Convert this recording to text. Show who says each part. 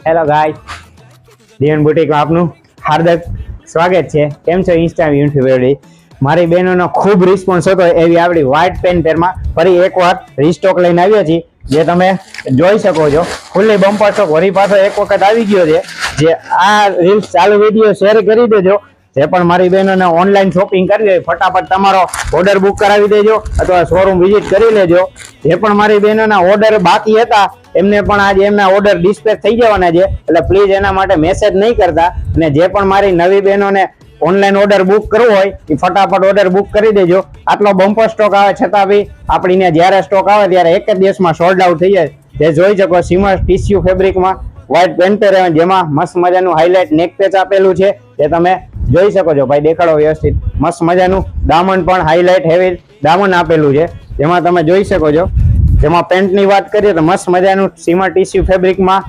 Speaker 1: Hello guys, દિયન બુટીકમાં આપનું હાર્દિક સ્વાગત છે. કેમ છો ઇન્સ્ટા યુટ્યુબ એવડી મારી બહેનોનો ખૂબ રિસ્પોન્સ હતો એવી આપણી વ્હાઇટ પેન્ટરમાં ફરી એકવાર રીસ્ટોક લઈને આવ્યા છીએ. જે તમે જોઈ શકો છો ફૂલ્લી બમ્પર સ્ટોક વરી પાછો એક વખત આવી ગયો છે. જે આ રીલ્સ ચાલુ વિડીયો શેર કરી દેજો. જે પણ મારી બહેનોને ઓનલાઈન શોપિંગ કરવી હોય ફટાફટ તમારો ઓર્ડર બુક કરાવી દેજો અથવા શોરૂમ વિઝિટ કરી લેજો. જે પણ મારી બહેનોના ઓર્ડર બાકી હતા એમને પણ આજે એમના ઓર્ડર ડિસ્પેચ થઈ જવાના છે, એટલે પ્લીઝ એના માટે મેસેજ નહીં કરતા. અને જે પણ મારી નવી બહેનોને ઓનલાઈન ઓર્ડર બુક કરવો હોય એ ફટાફટ ઓર્ડર બુક કરી દેજો. આટલો બમ્પર સ્ટોક આવે છતાં બી આપણીને જ્યારે સ્ટોક આવે ત્યારે એક જ દિવસમાં સોલ્ડ આઉટ થઈ જાય. જે જોઈ શકો સીમર ટીસ્યુ ફેબ્રિકમાં વ્હાઇટ પેન્ટર જેમાં મસ્ત મજાનું હાઇલાઇટ નેક પેચ આપેલું છે. જે તમે જોઈ શકો છો. ભાઈ દેખાડો વ્યવસ્થિત. મસ્ત મજાનું દામન પણ હાઇલાઇટ હેવી દામન આપેલું છે જેમાં તમે જોઈ શકો છો. જેમાં પેન્ટની વાત કરીએ તો મસ્ત મજાનું સીમર ટીસ્યુ ફેબ્રિકમાં